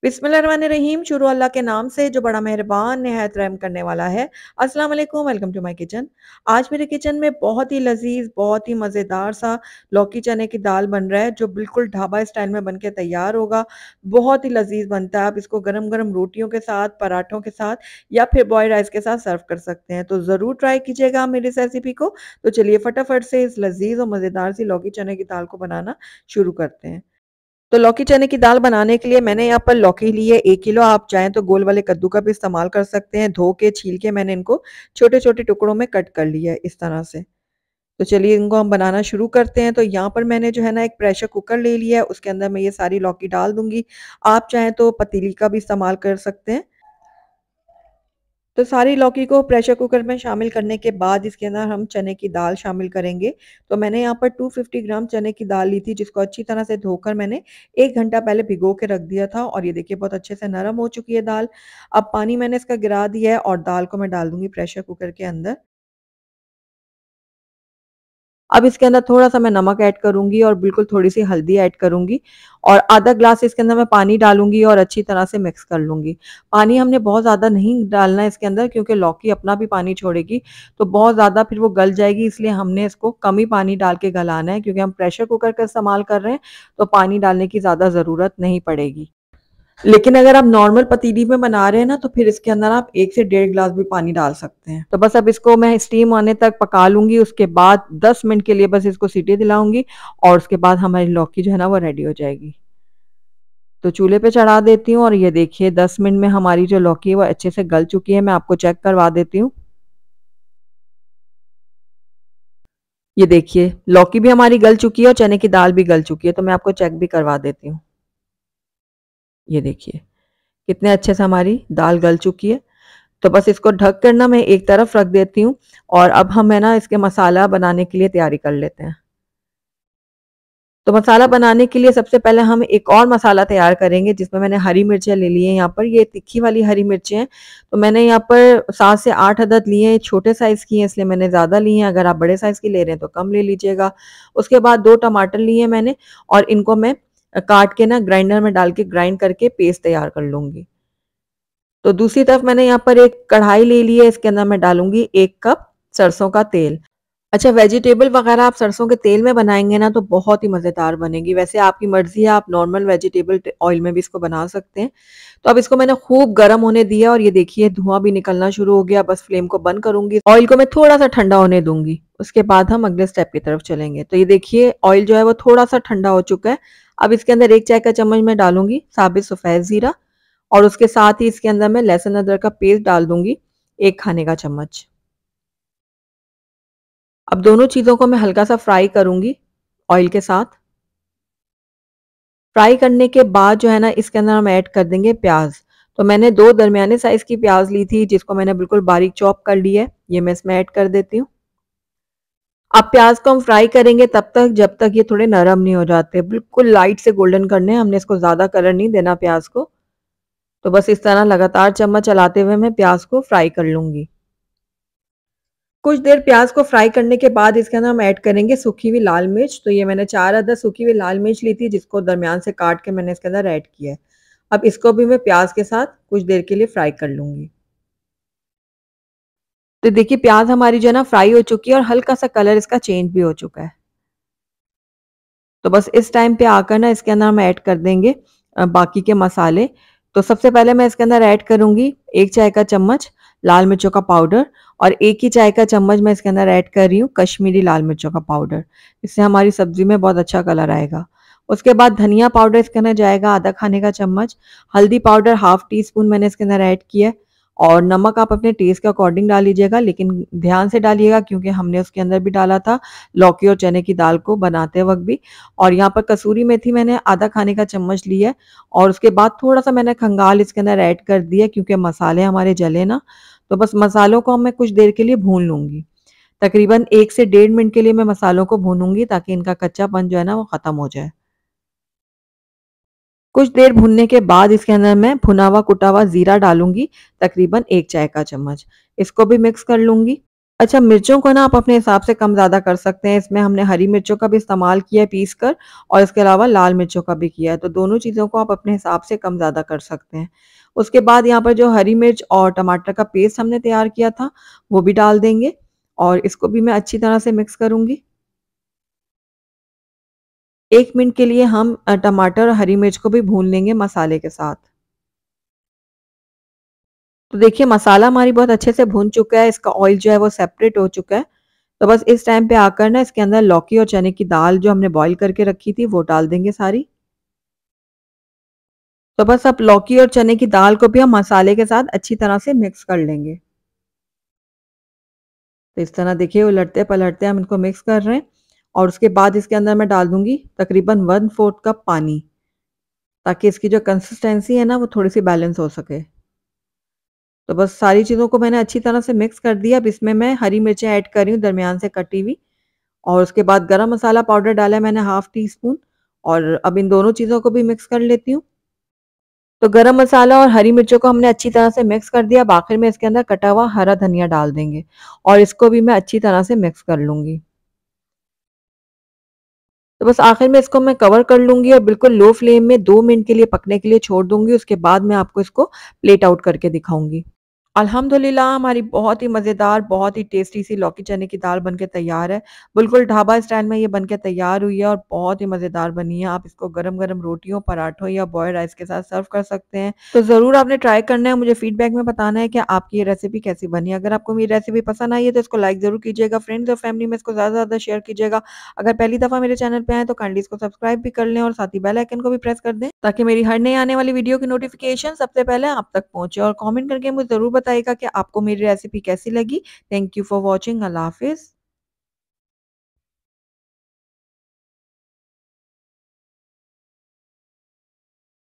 बिस्मिल्लाहिर्रहमानिर्रहीम। शुरू अल्लाह के नाम से जो बड़ा मेहरबान निहायत रहम करने वाला है। अस्सलाम वालेकुम, वेलकम टू माय किचन। आज मेरे किचन में बहुत ही लजीज, बहुत ही मज़ेदार सा लौकी चने की दाल बन रहा है जो बिल्कुल ढाबा स्टाइल में बन के तैयार होगा। बहुत ही लजीज बनता है। आप इसको गरम गरम रोटियों के साथ, पराठों के साथ या फिर बॉयल्ड राइस के साथ सर्व कर सकते हैं। तो ज़रूर ट्राई कीजिएगा आप मेरी इस रेसिपी को। तो चलिए फटाफट से इस लजीज और मज़ेदार सी लौकी चने की दाल को बनाना शुरू करते हैं। तो लौकी चने की दाल बनाने के लिए मैंने यहाँ पर लौकी ली है 1 किलो। आप चाहें तो गोल वाले कद्दू का भी इस्तेमाल कर सकते हैं। धो के छील के मैंने इनको छोटे-छोटे टुकड़ों में कट कर लिया है इस तरह से। तो चलिए इनको हम बनाना शुरू करते हैं। तो यहाँ पर मैंने जो है ना एक प्रेशर कुकर ले लिया है, उसके अंदर मैं ये सारी लौकी डाल दूँगी। आप चाहें तो पतीली का भी इस्तेमाल कर सकते हैं। तो सारी लौकी को प्रेशर कुकर में शामिल करने के बाद इसके अंदर हम चने की दाल शामिल करेंगे। तो मैंने यहाँ पर 250 ग्राम चने की दाल ली थी जिसको अच्छी तरह से धोकर मैंने 1 घंटा पहले भिगो के रख दिया था और ये देखिए बहुत अच्छे से नरम हो चुकी है दाल। अब पानी मैंने इसका गिरा दिया है और दाल को मैं डाल दूँगी प्रेशर कुकर के अंदर। अब इसके अंदर थोड़ा-सा मैं नमक ऐड करूँगी और बिल्कुल थोड़ी-सी हल्दी ऐड करूँगी और आधा ग्लास इसके अंदर मैं पानी डालूँगी और अच्छी तरह से मिक्स कर लूँगी। पानी हमने बहुत ज़्यादा नहीं डालना है इसके अंदर क्योंकि लौकी अपना भी पानी छोड़ेगी, तो बहुत ज़्यादा फिर वो गल जाएगी, इसलिए हमने इसको कम ही पानी डाल के गलाना है क्योंकि हम प्रेशर कुकर का इस्तेमाल कर रहे हैं, तो पानी डालने की ज़्यादा ज़रूरत नहीं पड़ेगी। लेकिन अगर आप नॉर्मल पतीली में बना रहे हैं ना, तो फिर इसके अंदर आप 1 से डेढ़ ग्लास भी पानी डाल सकते हैं। तो बस अब इसको मैं स्टीम आने तक पका लूँगी, उसके बाद 10 मिनट के लिए बस इसको सीटी दिलाऊँगी और उसके बाद हमारी लौकी जो है ना वो रेडी हो जाएगी। तो चूल्हे पे चढ़ा देती हूँ और ये देखिए 10 मिनट में हमारी जो लौकी है वो अच्छे से गल चुकी है। मैं आपको चेक करवा देती हूँ। ये देखिए लौकी भी हमारी गल चुकी है और चने की दाल भी गल चुकी है, तो मैं आपको चेक भी करवा देती हूँ। ये देखिए, कितने अच्छे से हमारी दाल गल चुकी है। तो बस इसको ढक कर ना मैं एक तरफ रख देती हूँ और अब हम है ना इसके मसाला बनाने के लिए तैयारी कर लेते हैं। तो मसाला बनाने के लिए सबसे पहले हम एक और मसाला तैयार करेंगे जिसमें मैंने हरी मिर्चें ले ली हैं। यहाँ पर ये तीखी वाली हरी मिर्चें हैं, तो मैंने यहाँ पर 7 से 8 अदद लिए हैं। छोटे साइज़ की हैं इसलिए मैंने ज़्यादा ली हैं, अगर आप बड़े साइज़ की ले रहे हैं तो कम ले लीजिएगा। उसके बाद 2 टमाटर लिए हैं मैंने और इनको मैं काट के ना ग्राइंडर में डाल के ग्राइंड करके पेस्ट तैयार कर लूँगी। तो दूसरी तरफ मैंने यहाँ पर एक कढ़ाई ले ली है, इसके अंदर मैं डालूँगी 1 कप सरसों का तेल। अच्छा, वेजिटेबल वगैरह आप सरसों के तेल में बनाएँगे ना तो बहुत ही मज़ेदार बनेगी। वैसे आपकी मर्ज़ी है, आप नॉर्मल वेजिटेबल ऑयल में भी इसको बना सकते हैं। तो अब इसको मैंने खूब गरम होने दिया और ये देखिए धुआँ भी निकलना शुरू हो गया। बस फ्लेम को बंद करूँगी, ऑयल को मैं थोड़ा-सा ठंडा होने दूँगी। उसके बाद हम अगले स्टेप की तरफ चलेंगे। तो ये देखिए ऑयल जो है वो थोड़ा-सा ठंडा हो चुका है। अब इसके अंदर 1 चाय का चम्मच मैं डालूँगी साबित सफ़ेद ज़ीरा और उसके साथ ही इसके अंदर मैं लहसुन अदरक का पेस्ट डाल दूँगी 1 खाने का चम्मच। अब दोनों चीज़ों को मैं हल्का-सा फ्राई करूँगी ऑयल के साथ। फ्राई करने के बाद जो है ना इसके अंदर हम ऐड कर देंगे प्याज़। तो मैंने 2 दरमियाने साइज़ की प्याज़ ली थी जिसको मैंने बिल्कुल बारीक चॉप कर लिया है। ये मैं इसमें ऐड कर देती हूँ। अब प्याज़ को हम फ्राई करेंगे तब तक जब तक ये थोड़े नरम नहीं हो जाते। बिल्कुल लाइट से गोल्डन करने हैं, हमने इसको ज़्यादा कलर नहीं देना प्याज़ को। तो बस इस तरह लगातार चम्मच चलाते हुए मैं प्याज़ को फ्राई कर लूँगी। कुछ देर प्याज़ को फ्राई करने के बाद इसके अंदर हम ऐड करेंगे सूखी हुई लाल मिर्च। तो ये मैंने 4 अदद सूखी हुई लाल मिर्च ली थी जिसको दरमियान से काट के मैंने इसके अंदर ऐड किया है। अब इसको भी मैं प्याज़ के साथ कुछ देर के लिए फ्राई कर लूँगी। तो देखिए प्याज़ हमारी जो है ना फ्राई हो चुकी है और हल्का-सा कलर इसका चेंज भी हो चुका है। तो बस इस टाइम पे आकर ना इसके अंदर हम ऐड कर देंगे बाकी के मसाले। तो सबसे पहले मैं इसके अंदर ऐड करूँगी 1 चाय का चम्मच लाल मिर्चों का पाउडर और 1 ही चाय का चम्मच मैं इसके अंदर ऐड कर रही हूँ कश्मीरी लाल मिर्चों का पाउडर। इससे हमारी सब्ज़ी में बहुत अच्छा कलर आएगा। उसके बाद धनिया पाउडर इसके अंदर जाएगा आधा खाने का चम्मच, हल्दी पाउडर हाफ टी स्पून मैंने इसके अंदर ऐड किया है और नमक आप अपने टेस्ट के अकॉर्डिंग डाल लीजिएगा, लेकिन ध्यान से डालिएगा क्योंकि हमने उसके अंदर भी डाला था लौकी और चने की दाल को बनाते वक़्त भी। और यहाँ पर कसूरी मेथी मैंने आधा खाने का चम्मच लिया है और उसके बाद थोड़ा-सा मैंने खंगाल इसके अंदर ऐड कर दिया क्योंकि मसाले हमारे जले ना। तो बस मसालों को मैं कुछ देर के लिए भून लूँगी। तकरीबन 1 से डेढ़ मिनट के लिए मैं मसालों को भूनूँगी ताकि इनका कच्चापन जो है ना वो ख़त्म हो जाए। कुछ देर भूनने के बाद इसके अंदर मैं भुना हुआ कुटा हुआ ज़ीरा डालूँगी, तकरीबन 1 चाय का चम्मच। इसको भी मिक्स कर लूँगी। अच्छा, मिर्चों को ना आप अपने हिसाब से कम-ज़्यादा कर सकते हैं। इसमें हमने हरी मिर्चों का भी इस्तेमाल किया है पीस कर और इसके अलावा लाल मिर्चों का भी किया है, तो दोनों चीज़ों को आप अपने हिसाब से कम-ज़्यादा कर सकते हैं। उसके बाद यहाँ पर जो हरी मिर्च और टमाटर का पेस्ट हमने तैयार किया था, वो भी डाल देंगे और इसको भी मैं अच्छी तरह से मिक्स करूँगी। 1 मिनट के लिए हम टमाटर और हरी मिर्च को भी भून लेंगे मसाले के साथ। तो देखिए मसाला हमारी बहुत अच्छे से भुन चुका है, इसका ऑयल जो है वो सेपरेट हो चुका है। तो बस इस टाइम पे आकर ना इसके अंदर लौकी और चने की दाल जो हमने बॉईल करके रखी थी वो डाल देंगे सारी। तो बस अब लौकी और चने की दाल को भी हम मसाले के साथ अच्छी तरह से मिक्स कर लेंगे। तो इस तरह देखिए उलटते-पलटते हम इनको मिक्स कर रहे हैं और उसके बाद इसके अंदर मैं डाल दूँगी तकरीबन 1/4 कप पानी, ताकि इसकी जो कंसिस्टेंसी है ना वो थोड़ी-सी बैलेंस हो सके। तो बस सारी चीज़ों को मैंने अच्छी तरह से मिक्स कर दिया। अब इसमें मैं हरी मिर्चें ऐड कर रही हूँ दरमियान से कटी हुई और उसके बाद गरम मसाला पाउडर डाला है मैंने हाफ़ टी स्पून और अब इन दोनों चीज़ों को भी मिक्स कर लेती हूँ। तो गरम मसाला और हरी मिर्चों को हमने अच्छी तरह से मिक्स कर दिया। अब आखिर में इसके अंदर कटा हुआ हरा धनिया डाल देंगे और इसको भी मैं अच्छी तरह से मिक्स कर लूँगी। तो बस आखिर में इसको मैं कवर कर लूँगी और बिल्कुल लो फ्लेम में 2 मिनट के लिए पकने के लिए छोड़ दूँगी। उसके बाद मैं आपको इसको प्लेट आउट करके दिखाऊँगी। अल्हम्दुलिल्लाह हमारी बहुत ही मज़ेदार, बहुत ही टेस्टी सी लौकी चने की दाल बनके तैयार है। बिल्कुल ढाबा स्टाइल में ये बनके तैयार हुई है और बहुत ही मज़ेदार बनी है। आप इसको गरम-गरम रोटियों, पराठों या बॉयल्ड राइस के साथ सर्व कर सकते हैं। तो ज़रूर आपने ट्राई करना है, मुझे फीडबैक में बताना है कि आपकी ये रेसिपी कैसी बनी। अगर आपको मेरी रेसिपी पसंद आई है तो इसको लाइक ज़रूर कीजिएगा, फ्रेंड्स और फैमिली में इसको ज़्यादा से ज़्यादा शेयर कीजिएगा। अगर पहली दफ़ा मेरे चैनल पे आएँ तो काइंडली इसको सब्सक्राइब भी कर लें और साथ ही बेल आइकन को भी प्रेस कर दें, ताकि मेरी हर नई आने वाली वीडियो की नोटिफ़िकेशन सबसे पहले आप तक पहुँचे और कमेंट करके मुझे ज़रूर बताइएगा कि आपको मेरी रेसिपी कैसी लगी। Thank you for watching. अल्लाह हाफ़िज़।